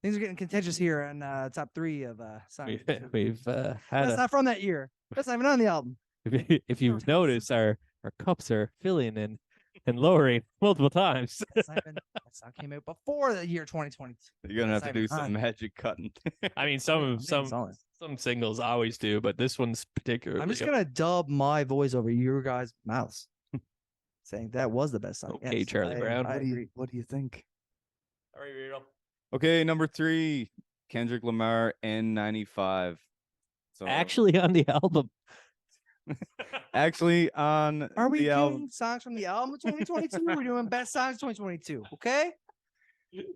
Things are getting contentious here on top 3 of songs. We've had That's not from that year. That's not even on the album. if you've noticed, our cups are filling and lowering multiple times. That song came out before the year 2022. You're gonna have to Simon do some Hunt. magic cutting. I mean, I'm being honest. some singles always do, but this one's particularly. I'm just gonna dub my voice over your guys' mouths, saying that was the best song. Okay, Charlie Brown. I agree. What do you think? All right, Rito. Okay, number 3, Kendrick Lamar, N95. So Actually, on the album. actually on Are we the doing album. songs from the album of 2022? We're doing best songs 2022. Okay.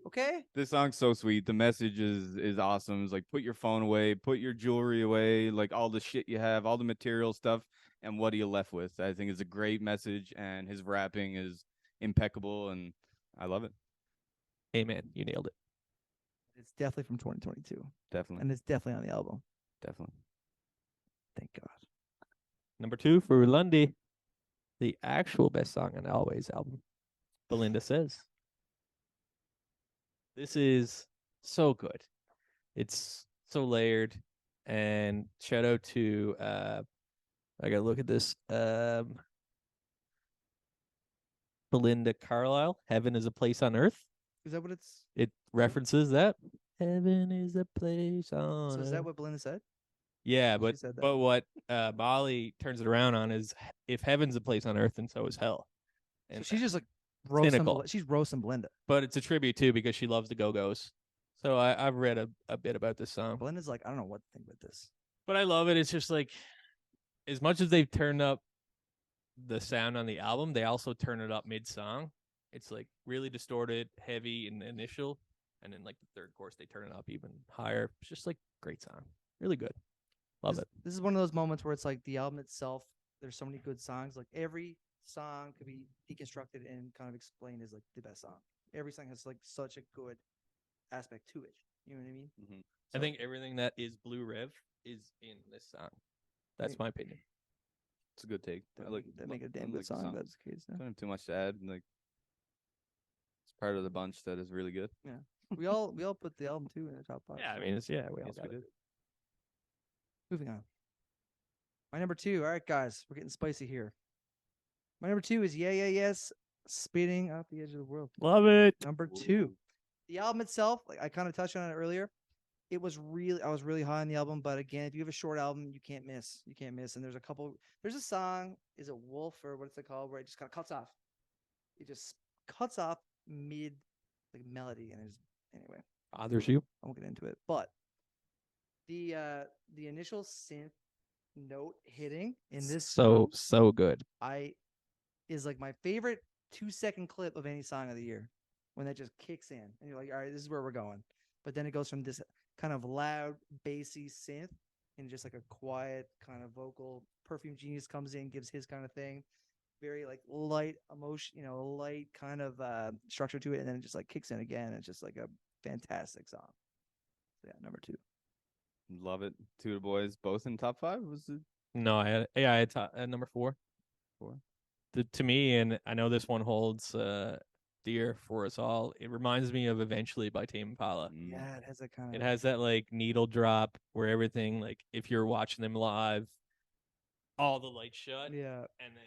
Okay. This song's so sweet. The message is awesome. It's like put your phone away, put your jewelry away, like all the shit you have, all the material stuff, and what are you left with? I think it's a great message, and his rapping is impeccable, and I love it. Hey, man, you nailed it. It's definitely from 2022, Definitely, and it's definitely on the album. definitely. Thank God. Number 2 for Lundy, the actual best song on the Always album, Belinda Says. This is so good. It's so layered, and shout out to I gotta look at this. Belinda Carlisle. Heaven is a place on earth. Is that what it's? It references that. Heaven is a place on So earth. is that what Belinda said? Yeah, She said that. but what Molly turns it around on is if heaven's a place on earth, then so is hell. So And she's just like roasting. cynical. She's roasting Belinda. but it's a tribute too because she loves the Go-Go's. So I've read a bit about this song, Belinda's like, I don't know what to think about this. but I love it. It's just like as much as they've turned up the sound on the album, they also turn it up mid-song. It's like really distorted, heavy in the initial, and then like the third course they turn it up even higher. It's just like great song, really good. Love this, it. This is one of those moments where it's like the album itself. There's so many good songs. Like every song could be deconstructed and kind of explained as like the best song. Every song has like such a good aspect to it. You know what I mean? Mm-hmm. I think everything that is Blue Rev is in this song. That's my opinion. It's a good take. That make a damn good the song. That's the case. Don't have too much to add. Like it's part of the bunch that is really good. We all put the album too in the top 5. Yeah, I mean it's we all Yes, got we it. did. Moving on. My number 2. All right, guys, we're getting spicy here. My number 2 is Yeah Yeah Yes, Spitting Off the Edge of the World. Love it. Number 2. The album itself, like I kind of touched on it earlier. I was really high on the album, but again, if you have a short album, you can't miss. You can't miss. And there's a song, is it Wolf or what's it called, where it just kind of cuts off. It just cuts off mid like melody, and anyway, Bothers you? I won't get into it. But the initial synth note hitting in this so song, good. is like my favorite 2-second clip of any song of the year, when that just kicks in and you're like, all right, this is where we're going. But then it goes from this kind of loud, bassy synth and just like a quiet kind of vocal. Perfume Genius comes in, gives his kind of thing, very like light emotion, light kind of structure to it, and then it just like kicks in again. It's just like a fantastic song. So yeah, number 2. Love it. Two of the boys, both in top 5. Was it? No, I had number 4. 4? To me, and I know this one holds dear for us all. It reminds me of Eventually by Tame Impala. Yeah, it has that kind of. It has that like needle drop where everything, like if you're watching them live, all the lights shut, Yeah. and then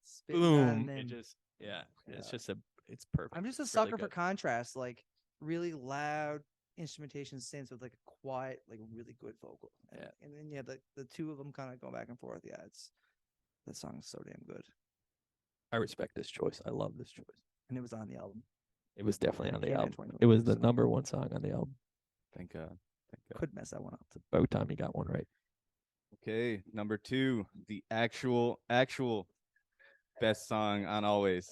Spitting on boom, and then- it just it's Yeah. just it's perfect. I'm just a It's really sucker for good. contrast, like really loud instrumentation synths with like a quiet, like really good vocal. And then the two of them kind of go back and forth. Yeah, that song is so damn good, I respect this choice. I love this choice. and it was on the album. It was definitely on the Came in album. 2020, It was the so number 1 song on the album. Thank God. Thank God. Could mess that one up. It's about time you got one right. Okay, number 2, the actual best song on Always.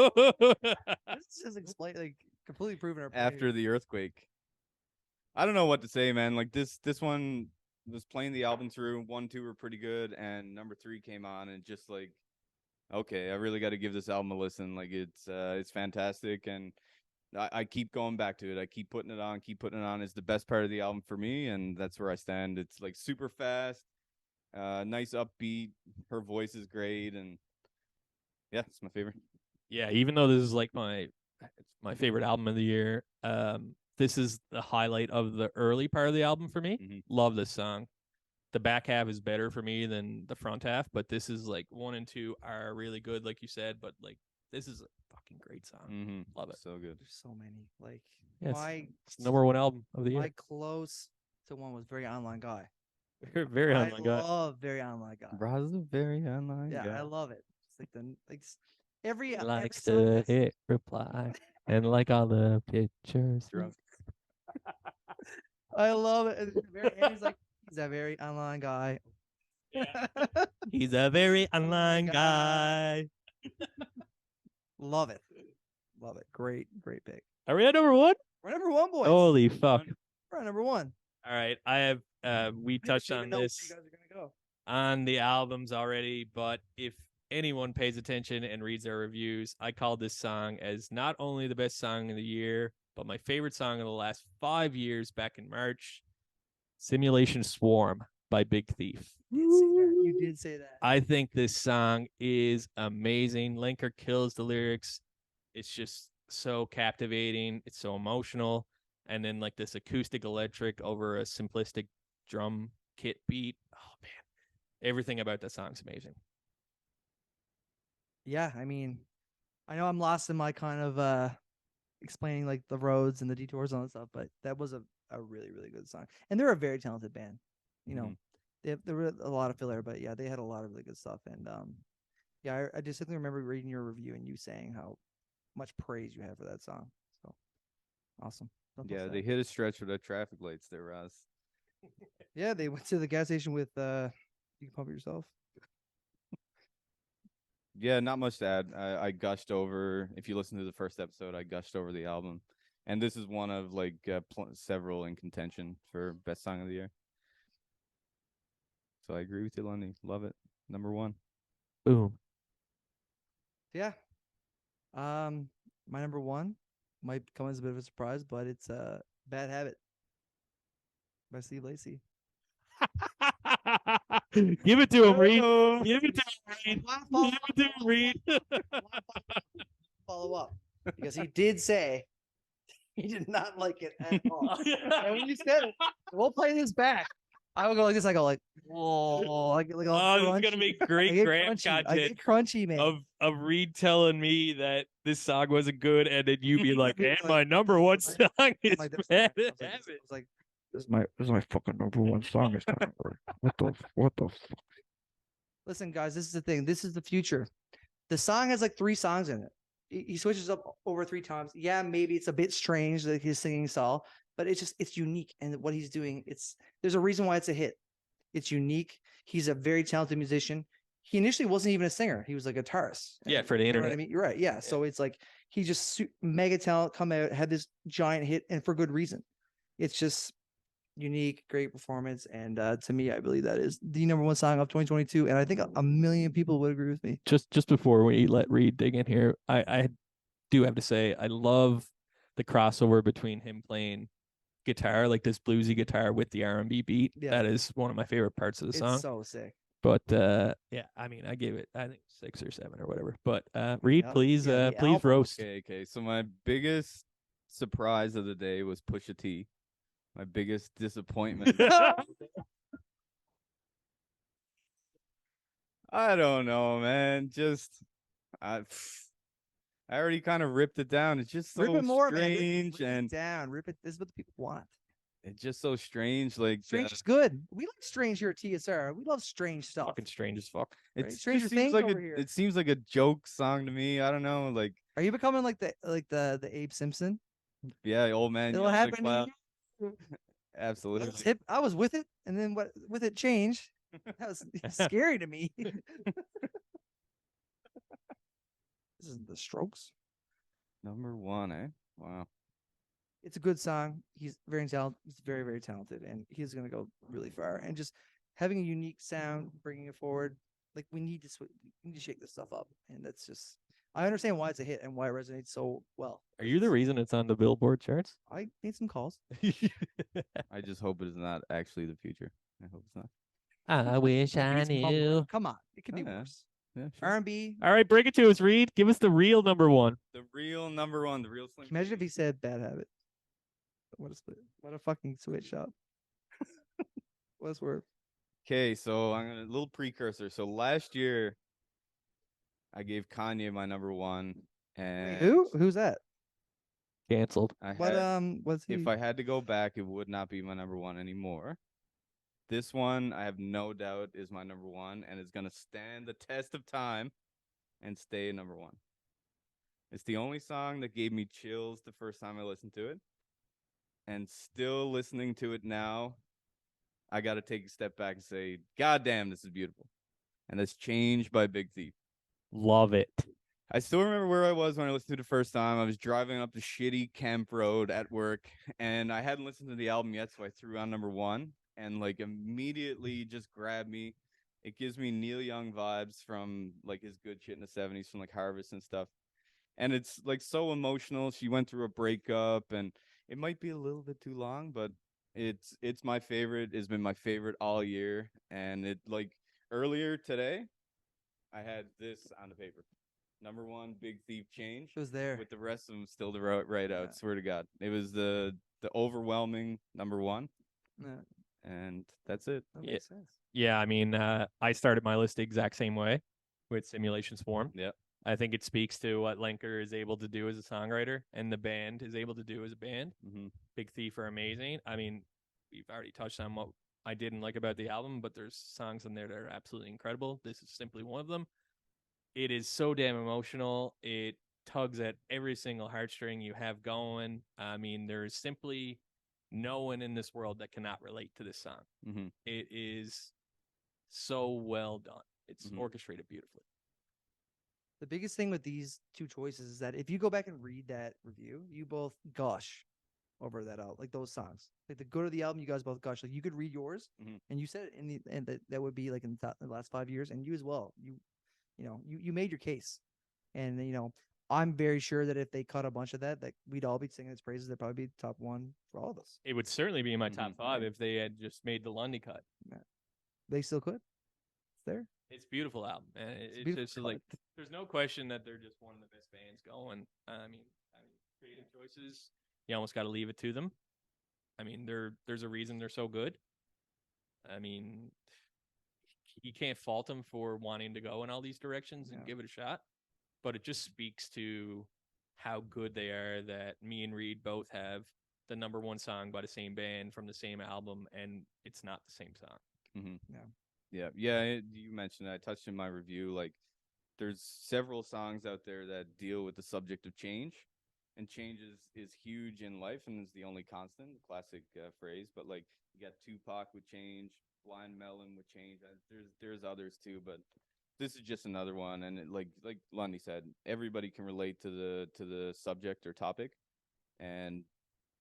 This is explain like completely proven our point After here. the earthquake. I don't know what to say, man. Like this one was playing the album through. 1, 2 were pretty good, and number 3 came on, and just like, okay, I really got to give this album a listen. Like it's fantastic, and I keep going back to it. I keep putting it on. It's the best part of the album for me, and that's where I stand. It's like super fast, nice upbeat. Her voice is great, and yeah, it's my favorite. Yeah, even though this is like it's my favorite album of the year, this is the highlight of the early part of the album for me. Mhm. Love this song. The back half is better for me than the front half, but this is like 1 and 2 are really good, like you said. But like this is a fucking great song. Mm-hmm. Love it. So good. There's so many. Like Yeah, my It's number 1 album of the my year. close to one was Very Online Guy. Very I on my god. love Very Online Guy. Roz is very online. Yeah, I love it. It's like every Likes song to has- hit reply and like all the pictures. Drunk. I love it. And at the very end, he's a very online guy. He's a very online guy. Love it. Love it. Great pick. Are we at number 1? We're number 1, boys. Holy fuck! We're at number 1. All right, I have. We touched on this You guys are gonna go. on the albums already, but if anyone pays attention and reads our reviews, I called this song as not only the best song of the year, but my favorite song of the last 5 years back in March. Simulation Swarm by Big Thief. You did say that. I think this song is amazing. Linker kills the lyrics. It's just so captivating. It's so emotional. And then like this acoustic electric over a simplistic drum kit beat. Oh man. Everything about that song's amazing. Yeah, I mean, I know I'm lost in my kind of explaining like the roads and the detours and all that stuff, but that was a really, really good song. And they're a very talented band. You know, there were a lot of filler, but yeah, they had a lot of really good stuff. And yeah, I distinctly remember reading your review and you saying how much praise you had for that song. So awesome. Nothing else Yeah, to they add. hit a stretch with the traffic lights there, Ross. Yeah, they went to the gas station with you can pump it yourself. Yeah, not much to add. I gushed over. If you listen to the first episode, I gushed over the album, and this is one of like several in contention for best song of the year. So I agree with you, Lundy. Love it. Number one. Boom. Yeah. My number one might come as a bit of a surprise, but it's Bad Habit by Steve Lacy. Give it to him, Reed. Oh. Give it to him, Reed. Follow Give it to him, Reed. up because he did say he did not like it at all. And when you said it, we'll play this back. I will go like this. I go like, whoa, like Oh, this is gonna make great Grant I content get crunchy, man. of Reed telling me that this song wasn't good, and then you be like, Be "And like- my number one song is Like, this- Bad I was like, Habit." This is my fucking number one song. This time. What the fuck? Listen, guys, this is the thing. This is the future. The song has like 3 songs in it. He switches up over 3 times. Yeah, maybe it's a bit strange that his singing style, but it's unique. And what he's doing, there's a reason why it's a hit. It's unique. He's a very talented musician. He initially wasn't even a singer. He was a guitarist. Yeah, for the You know what internet. I mean? You're right. Yeah. So it's like he just mega talent come out, had this giant hit, and for good reason. It's just unique, great performance, and to me, I believe that is the number one song of 2022, and I think a million people would agree with me. Just before we let Reed dig in here, I do have to say I love the crossover between him playing guitar, like this bluesy guitar with the R&B beat. Yeah. That is one of my favorite parts of the song. It's so sick. But yeah, I mean, I gave it, I think 6 or 7 or whatever. But Reed, Yep. please, Yeah, the please album. roast. Okay. So my biggest surprise of the day was Pusha T. My biggest disappointment. I don't know, man. Just I already kind of ripped it down. It's just so Rip it more, man. strange, Rip it and down. Rip it. This is what the people want. it's just so strange. Like Strange is good. We like strange here at TSR. We love strange stuff. Fucking strange as fuck. right? it Stranger just seems Things like over here. it seems like a joke song to me. I don't know. Like, Are you becoming like the Abe Simpson? yeah, old man. It'll yells at happen to cloud. you. Absolutely. I was with it, and then what? With it changed. That was scary to me. This is the Strokes. Number one, eh? Wow. It's a good song. He's very talented. He's very, very talented, and he's gonna go really far. And just having a unique sound, bringing it forward, like we need to we need to shake this stuff up. And that's just, I understand why it's a hit and why it resonates so well. Are you the reason it's on the Billboard charts? I made some calls. I just hope it is not actually the future. I hope it's not. I wish I It's bubble knew. wrap. Come on, it could be Oh, yeah. worse. Yeah, sure. R&B. All right, bring it to us, Reed. Give us the real number one. The real number one, the real Slim. Imagine if Shady. he said Bad Habit. What a split. What a fucking switch up. What's worth? Okay, so I'm gonna little precursor. So last year, I gave Kanye my number one, and Who? Who's that? Canceled. I What had, what's he? if I had to go back, it would not be my number one anymore. This one, I have no doubt, is my number one, and it's gonna stand the test of time and stay number one. It's the only song that gave me chills the first time I listened to it, and still listening to it now, I got to take a step back and say, God damn, this is beautiful. And that's Changed by Big Thief. Love it. I still remember where I was when I listened to it the first time. I was driving up the shitty Kemp Road at work, and I hadn't listened to the album yet, so I threw on number one, and like immediately just grabbed me. It gives me Neil Young vibes from like his good shit in the 70s, from like Harvest and stuff. And it's like so emotional. She went through a breakup, and it might be a little bit too long, but it's my favorite. It's been my favorite all year. And it, like, earlier today, I had this on the paper. Number one, Big Thief Change. It was there. With the rest of them still to write out. Yeah. Swear to God, it was the overwhelming number one, Yeah, and that's it. that Yeah. makes sense. Yeah, I mean, I started my list the exact same way with Simulation Swarm. Yeah. I think it speaks to what Lenker is able to do as a songwriter and the band is able to do as a band. Mm-hmm. Big Thief are amazing. I mean, we've already touched on what I didn't like about the album, but there's songs in there that are absolutely incredible. This is simply one of them. It is so damn emotional. It tugs at every single heartstring you have going. I mean, there is simply no one in this world that cannot relate to this song. Mm-hmm. It is so well done. It's Mhm. orchestrated beautifully. The biggest thing with these two choices is that if you go back and read that review, you both gush over that out, like those songs. Like the good of the album, you guys both gush. Like you could read yours, Mhm. and you said it in the and that would be like in the last 5 years, and you as well. You made your case, and I'm very sure that if they cut a bunch of that we'd all be singing its praises. They'd probably be top one for all of us. It would certainly be in my top Mhm. five if they had just made the Lundy cut. They still could. It's there. It's a beautiful album, man. It's beautiful just like cut. there's no question that they're just one of the best bands going. I mean, creative choices, you almost got to leave it to them. I mean, there's a reason they're so good. I mean, you can't fault them for wanting to go in all these directions and Yeah. give it a shot. But it just speaks to how good they are that me and Reed both have the number one song by the same band from the same album, and it's not the same song. Yeah. You mentioned, I touched in my review, like there's several songs out there that deal with the subject of change, and change is huge in life and is the only constant. Classic phrase, but like you got Tupac with change, Blind Melon with change. There's others too, but this is just another one. And like Lundy said, everybody can relate to the subject or topic, and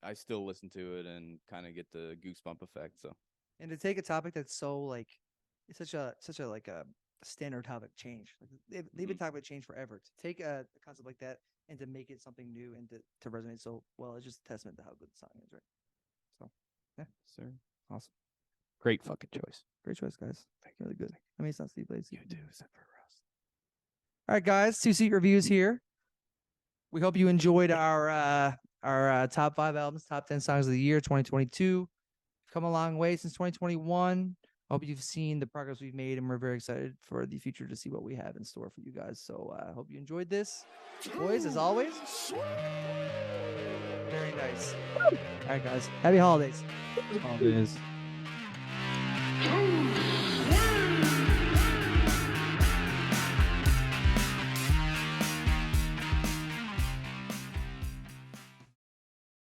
I still listen to it and kind of get the goosebump effect. So And to take a topic that's so like it's such a like a standard topic, change. Like they've been talking about change forever. To take a concept like that and to make it something new and to resonate so well, it's just a testament to how good the song is, right? So yeah, sir. awesome. Great fucking choice. Great choice, guys. Really good. I mean, it's not Steve Lacy. You do, except for Rust. All right, guys. 2 Seat Reviews here. We hope you enjoyed our top 5 albums, top 10 songs of the year, 2022. Come a long way since 2021. Hope you've seen the progress we've made, and we're very excited for the future to see what we have in store for you guys. So I hope you enjoyed this. Boys, as always, very nice. All right, guys. Happy holidays. All this.